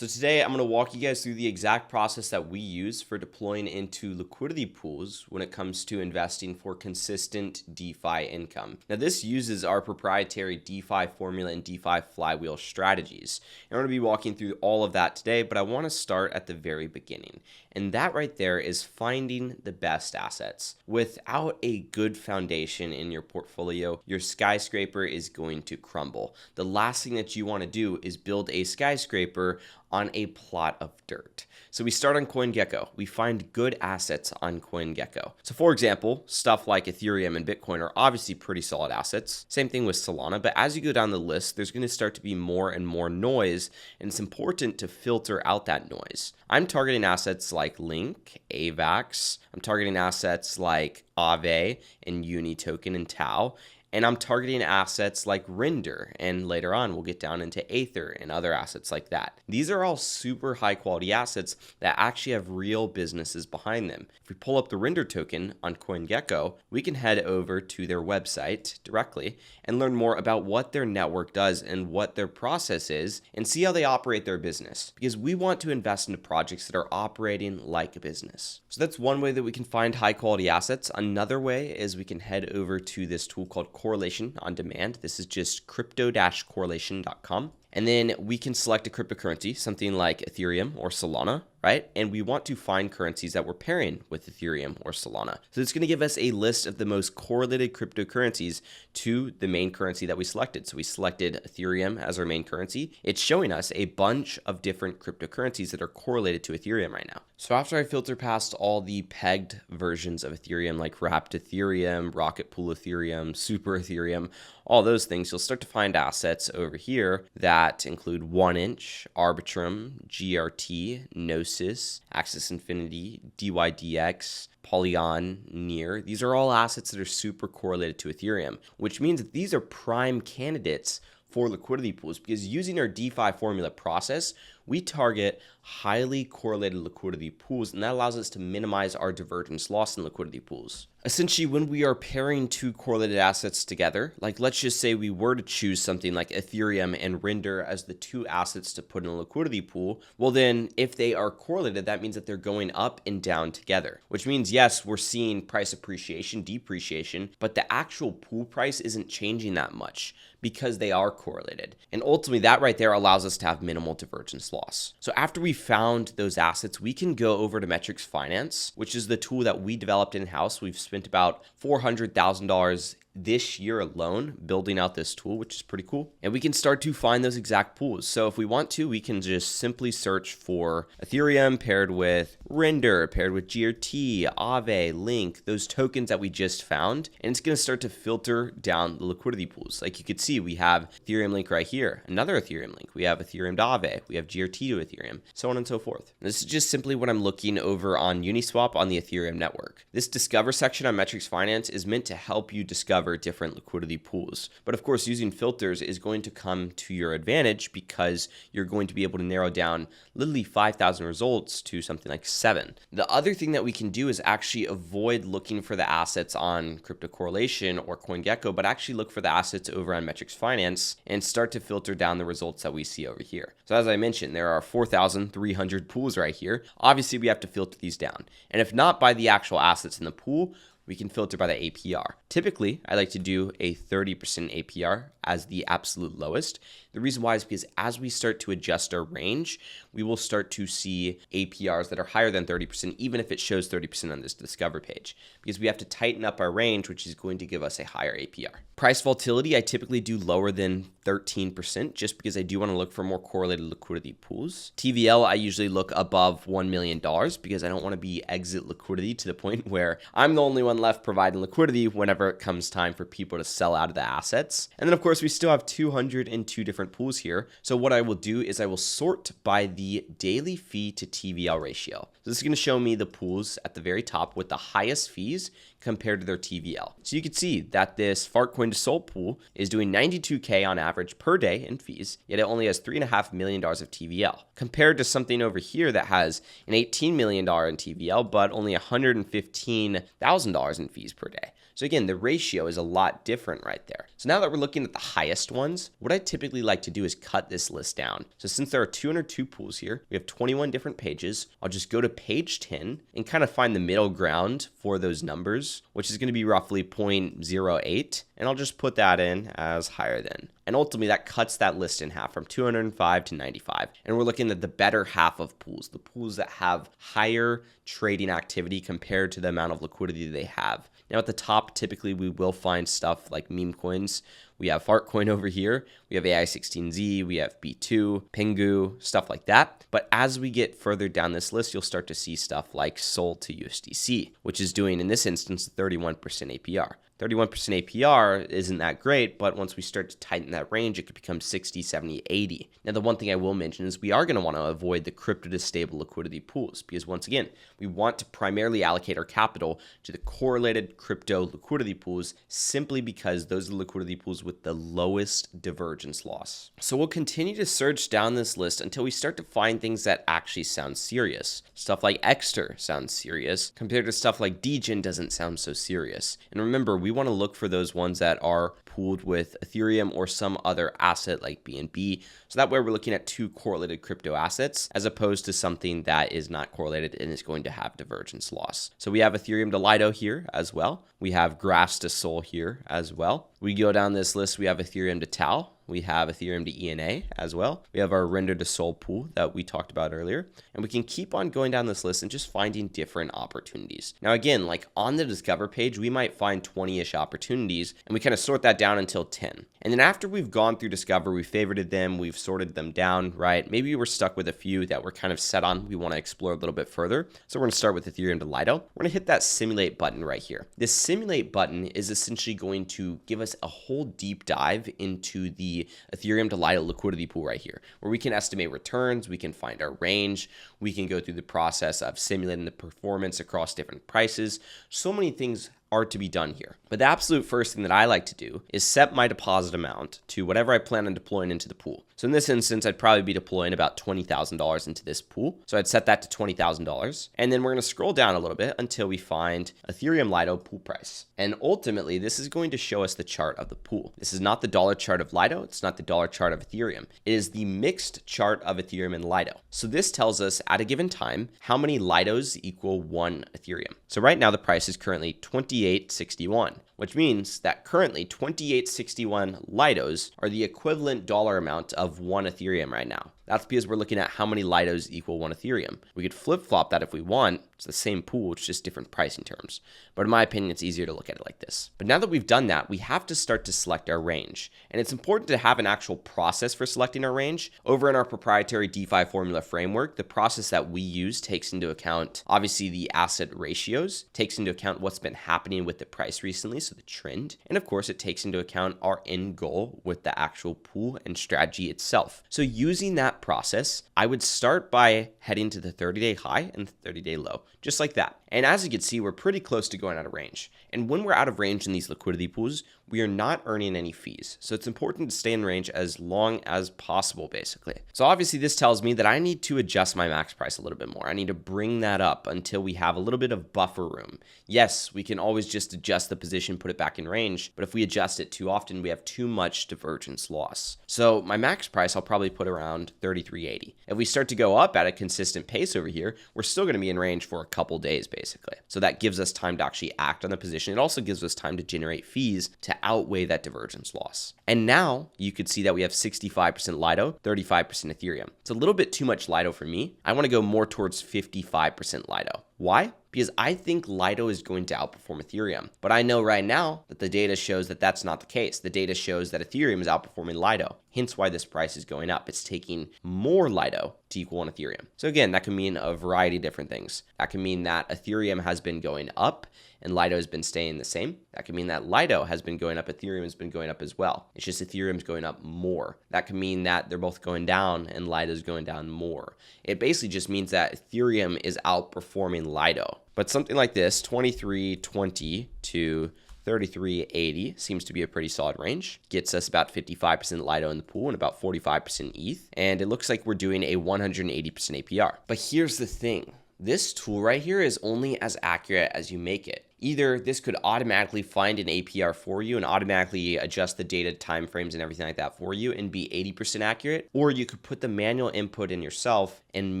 So today I'm going to walk you guys through the exact process that we use for deploying into liquidity pools when it comes to investing for consistent DeFi income. Now this uses our proprietary DeFi formula and DeFi flywheel strategies. And we're going to be walking through all of that today, but I want to start at the very beginning. And that right there is finding the best assets. Without a good foundation in your portfolio, your skyscraper is going to crumble. The last thing that you want to do is build a skyscraper on a plot of dirt. So we start on CoinGecko. We find good assets on CoinGecko. So for example, stuff like Ethereum and Bitcoin are obviously pretty solid assets. Same thing with Solana, but as you go down the list, there's going to start to be more and more noise, and it's important to filter out that noise. I'm targeting assets like Link, AVAX. I'm targeting assets like Aave and Uni Token and Tau. And I'm targeting assets like Render, and later on we'll get down into Aether and other assets like that. These are all super high quality assets that actually have real businesses behind them. If we pull up the Render token on CoinGecko, we can head over to their website directly and learn more about what their network does and what their process is and see how they operate their business, because we want to invest into projects that are operating like a business. So that's one way that we can find high quality assets. Another way is we can head over to this tool called Correlation on Demand. This is just crypto-correlation.com. And then we can select a cryptocurrency, something like Ethereum or Solana, right? And we want to find currencies that we're pairing with Ethereum or Solana. So it's going to give us a list of the most correlated cryptocurrencies to the main currency that we selected. So we selected Ethereum as our main currency. It's showing us a bunch of different cryptocurrencies that are correlated to Ethereum right now. So after I filter past all the pegged versions of Ethereum, like Wrapped Ethereum, Rocket Pool Ethereum, Super Ethereum, all those things, you'll start to find assets over here that include 1inch, Arbitrum, GRT, Gnosis, Axis Infinity, DYDX, Polygon, Near. These are all assets that are super correlated to Ethereum, which means that these are prime candidates for liquidity pools, because using our DeFi formula process, we target highly correlated liquidity pools, and that allows us to minimize our divergence loss in liquidity pools. Essentially, when we are pairing two correlated assets together, like let's just say we were to choose something like Ethereum and Render as the two assets to put in a liquidity pool, well then if they are correlated, that means that they're going up and down together, which means yes, we're seeing price appreciation, depreciation, but the actual pool price isn't changing that much because they are correlated. And ultimately that right there allows us to have minimal divergence loss. So after we found those assets, we can go over to Metrics Finance, which is the tool that we developed in-house. We've spent about $400,000 this year alone building out this tool, which is pretty cool. And we can start to find those exact pools. So if we want to, we can just simply search for Ethereum paired with Render, paired with GRT, Aave, Link, those tokens that we just found. And it's going to start to filter down the liquidity pools. Like you could see, we have Ethereum Link right here, another Ethereum Link. We have Ethereum to Aave, we have GRT to Ethereum, so on and so forth. And this is just simply what I'm looking over on Uniswap on the Ethereum network. This Discover section on Metrics Finance is meant to help you discover different liquidity pools. But of course, using filters is going to come to your advantage because you're going to be able to narrow down literally 5,000 results to something like 7. The other thing that we can do is actually avoid looking for the assets on Crypto Correlation or CoinGecko, but actually look for the assets over on Metrics Finance and start to filter down the results that we see over here. So as I mentioned, there are 4,300 pools right here. Obviously, we have to filter these down. And if not by the actual assets in the pool, we can filter by the APR. Typically, I like to do a 30% APR as the absolute lowest. The reason why is because as we start to adjust our range, we will start to see APRs that are higher than 30%, even if it shows 30% on this Discover page, because we have to tighten up our range, which is going to give us a higher APR. Price volatility, I typically do lower than 13%, just because I do want to look for more correlated liquidity pools. TVL, I usually look above $1 million because I don't want to be exit liquidity to the point where I'm the only one left providing liquidity whenever it comes time for people to sell out of the assets. And then of course, we still have 202 different pools here. So what I will do is I will sort by the daily fee to TVL ratio. So this is going to show me the pools at the very top with the highest fees compared to their TVL. So you can see that this Fartcoin to Sol pool is doing 92K on average per day in fees, yet it only has $3.5 million of TVL, compared to something over here that has an $18 million in TVL, but only $115,000 in fees per day. So again, the ratio is a lot different right there. So now that we're looking at the highest ones, what I typically like to do is cut this list down. So since there are 202 pools here, we have 21 different pages. I'll just go to page 10 and kind of find the middle ground for those numbers, which is going to be roughly 0.08. And I'll just put that in as higher than. And ultimately that cuts that list in half from 205 to 95. And we're looking at the better half of pools, the pools that have higher trading activity compared to the amount of liquidity they have. Now at the top, typically we will find stuff like meme coins. We have Fartcoin over here. We have AI16Z, we have B2, Pingu, stuff like that. But as we get further down this list, you'll start to see stuff like Sol to USDC, which is doing, in this instance, 31% APR. 31% APR isn't that great, but once we start to tighten that range, it could become 60, 70, 80. Now, the one thing I will mention is we are going to want to avoid the crypto to stable liquidity pools because, once again, we want to primarily allocate our capital to the correlated crypto liquidity pools simply because those are the liquidity pools with the lowest divergence loss. So we'll continue to search down this list until we start to find things that actually sound serious. Stuff like Exter sounds serious compared to stuff like Degen doesn't sound so serious. And remember, we want to look for those ones that are pooled with Ethereum or some other asset like BNB. So that way we're looking at two correlated crypto assets as opposed to something that is not correlated and is going to have divergence loss. So we have Ethereum to Lido here as well. We have Grass to Sol here as well. We go down this list, we have Ethereum to Tau. We have Ethereum to ENA as well. We have our Render to Sol pool that we talked about earlier. And we can keep on going down this list and just finding different opportunities. Now, again, like on the Discover page, we might find 20-ish opportunities and we kind of sort that down until 10. And then after we've gone through Discover, we've favorited them, we've sorted them down, right? Maybe we're stuck with a few that we're kind of set on. We want to explore a little bit further. So we're going to start with Ethereum to Lido. We're going to hit that simulate button right here. This simulate button is essentially going to give us a whole deep dive into the Ethereum to Lido liquidity pool right here, where we can estimate returns, we can find our range, we can go through the process of simulating the performance across different prices. So many things are to be done here. But the absolute first thing that I like to do is set my deposit amount to whatever I plan on deploying into the pool. So in this instance, I'd probably be deploying about $20,000 into this pool. So I'd set that to $20,000. And then we're going to scroll down a little bit until we find Ethereum Lido pool price. And ultimately, this is going to show us the chart of the pool. This is not the dollar chart of Lido. It's not the dollar chart of Ethereum. It is the mixed chart of Ethereum and Lido. So this tells us at a given time, how many Lidos equal one Ethereum. So right now, the price is currently 28.61, which means that currently 28.61 Lidos are the equivalent dollar amount of one Ethereum right now. That's because we're looking at how many Lidos equal one Ethereum. We could flip-flop that if we want. It's the same pool, it's just different pricing terms. But in my opinion, it's easier to look at it like this. But now that we've done that, we have to start to select our range. And it's important to have an actual process for selecting our range. Over in our proprietary DeFi formula framework, the process that we use takes into account, obviously, the asset ratios, takes into account what's been happening with the price recently, so the trend. And of course, it takes into account our end goal with the actual pool and strategy itself. So using that process, I would start by heading to the 30-day high and the 30-day low, just like that. And as you can see, we're pretty close to going out of range. And when we're out of range in these liquidity pools, we are not earning any fees. So it's important to stay in range as long as possible, basically. So obviously this tells me that I need to adjust my max price a little bit more. I need to bring that up until we have a little bit of buffer room. Yes, we can always just adjust the position, put it back in range, but if we adjust it too often, we have too much divergence loss. So my max price, I'll probably put around 33.80. If we start to go up at a consistent pace over here, we're still going to be in range for a couple days, basically. So that gives us time to actually act on the position. It also gives us time to generate fees to outweigh that divergence loss. And now you could see that we have 65% Lido, 35% Ethereum. It's a little bit too much Lido for me. I want to go more towards 55% Lido. Why? Because I think Lido is going to outperform Ethereum. But I know right now that the data shows that that's not the case. The data shows that Ethereum is outperforming Lido. Hence why this price is going up. It's taking more Lido to equal one Ethereum. So again, that can mean a variety of different things. That can mean that Ethereum has been going up and Lido has been staying the same. That can mean that Lido has been going up, Ethereum has been going up as well. It's just Ethereum's going up more. That can mean that they're both going down and Lido's going down more. It basically just means that Ethereum is outperforming Lido. But something like this, 23.20 to 33.80 seems to be a pretty solid range. Gets us about 55% Lido in the pool and about 45% ETH. And it looks like we're doing a 180% APR. But here's the thing. This tool right here is only as accurate as you make it. Either this could automatically find an APR for you and automatically adjust the data timeframes and everything like that for you and be 80% accurate, or you could put the manual input in yourself and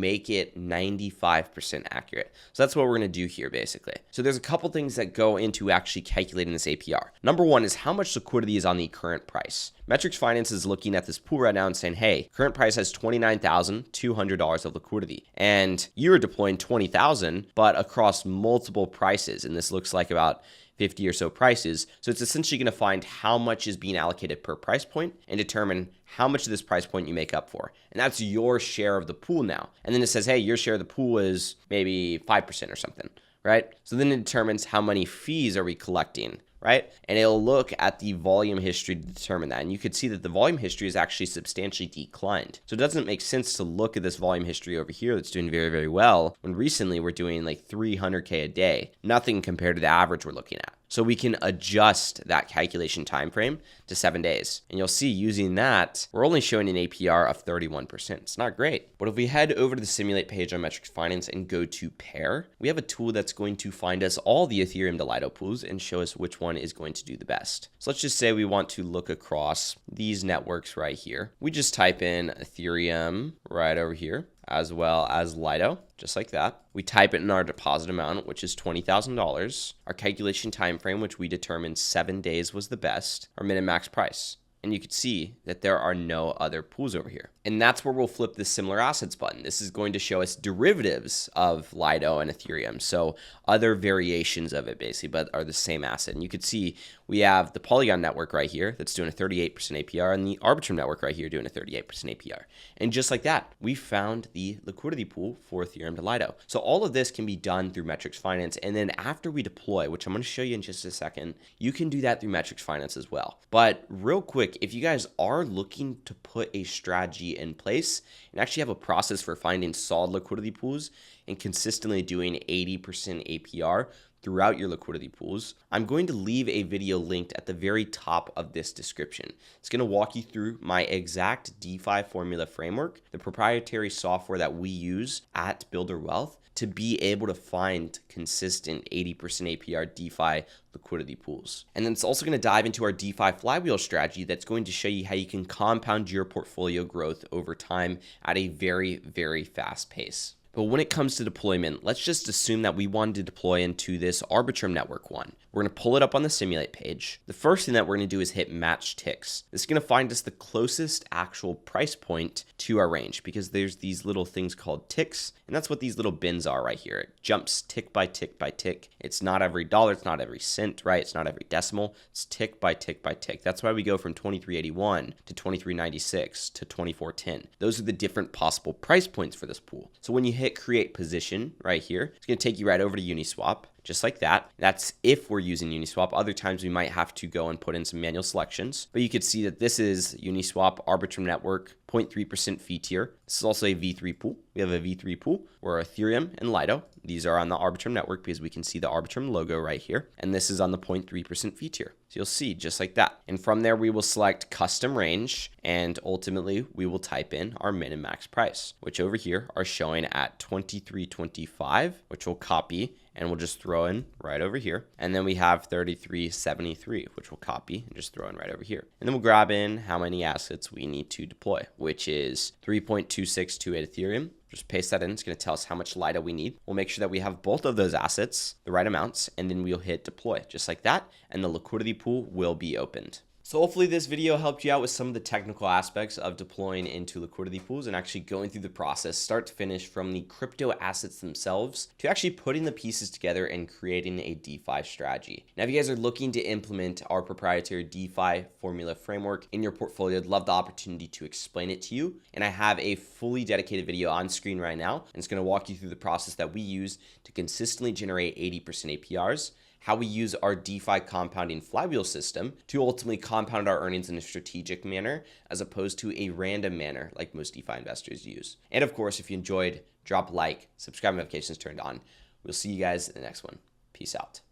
make it 95% accurate. So that's what we're going to do here basically. So there's a couple things that go into actually calculating this APR. Number one is how much liquidity is on the current price. Metrics Finance is looking at this pool right now and saying, hey, current price has $29,200 of liquidity, and you're deploying 20,000, but across multiple prices, and this looks like about 50 or so prices. So it's essentially going to find how much is being allocated per price point and determine how much of this price point you make up for. And that's your share of the pool now. And then it says, hey, your share of the pool is maybe 5% or something, right? So then it determines how many fees are we collecting, right? And it'll look at the volume history to determine that. And you could see that the volume history is actually substantially declined. So it doesn't make sense to look at this volume history over here that's doing very, very well when recently we're doing like 300K a day, nothing compared to the average we're looking at. So we can adjust that calculation time frame to 7 days. And you'll see using that, we're only showing an APR of 31%. It's not great. But if we head over to the simulate page on Metrics Finance and go to pair, we have a tool that's going to find us all the Ethereum to Lido pools and show us which one is going to do the best. So let's just say we want to look across these networks right here. We just type in Ethereum right over here, as well as Lido, just like that. We type it in our deposit amount, which is $20,000. Our calculation time frame, which we determined 7 days was the best. Our min and max price. And you can see that there are no other pools over here. And that's where we'll flip the similar assets button. This is going to show us derivatives of Lido and Ethereum. So other variations of it basically, but are the same asset. And you can see we have the Polygon network right here that's doing a 38% APR and the Arbitrum network right here doing a 38% APR. And just like that, we found the liquidity pool for Ethereum to Lido. So all of this can be done through Metrics Finance. And then after we deploy, which I'm going to show you in just a second, you can do that through Metrics Finance as well. But real quick, if you guys are looking to put a strategy in place and actually have a process for finding solid liquidity pools and consistently doing 80% APR throughout your liquidity pools, I'm going to leave a video linked at the very top of this description. It's going to walk you through my exact DeFi formula framework, the proprietary software that we use at Builder Wealth to be able to find consistent 80% APR DeFi liquidity pools. And then it's also going to dive into our DeFi flywheel strategy that's going to show you how you can compound your portfolio growth over time at a very, very fast pace. But when it comes to deployment, let's just assume that we wanted to deploy into this Arbitrum network one. We're going to pull it up on the simulate page. The first thing that we're going to do is hit match ticks. This is going to find us the closest actual price point to our range because there's these little things called ticks, and that's what these little bins are right here. It jumps tick by tick by tick. It's not every dollar, it's not every cent, right? It's not every decimal. It's tick by tick by tick. That's why we go from 2381 to 2396 to 2410. Those are the different possible price points for this pool. So when you hit create position right here, it's going to take you right over to Uniswap. Just like that. That's if we're using Uniswap. Other times we might have to go and put in some manual selections. But you could see that this is Uniswap Arbitrum Network 0.3% fee tier. This is also a V3 pool. We have a V3 pool where Ethereum and Lido. These are on the Arbitrum network because we can see the Arbitrum logo right here. And this is on the 0.3% fee tier. So you'll see just like that. And from there, we will select custom range. And ultimately, we will type in our min and max price, which over here are showing at 23.25, which we'll copy and we'll just throw in right over here. And then we have 33.73, which we'll copy and just throw in right over here. And then we'll grab in how many assets we need to deploy, which is 3.2628 Ethereum. Just paste that in. It's going to tell us how much Lido we need. We'll make sure that we have both of those assets, the right amounts, and then we'll hit deploy just like that. And the liquidity pool will be opened. So hopefully this video helped you out with some of the technical aspects of deploying into liquidity pools and actually going through the process start to finish from the crypto assets themselves to actually putting the pieces together and creating a DeFi strategy. Now, if you guys are looking to implement our proprietary DeFi formula framework in your portfolio, I'd love the opportunity to explain it to you. And I have a fully dedicated video on screen right now. And it's going to walk you through the process that we use to consistently generate 80% APRs, how we use our DeFi compounding flywheel system to ultimately compound our earnings in a strategic manner as opposed to a random manner like most DeFi investors use. And of course, if you enjoyed, drop a like, subscribe, notifications turned on. We'll see you guys in the next one. Peace out.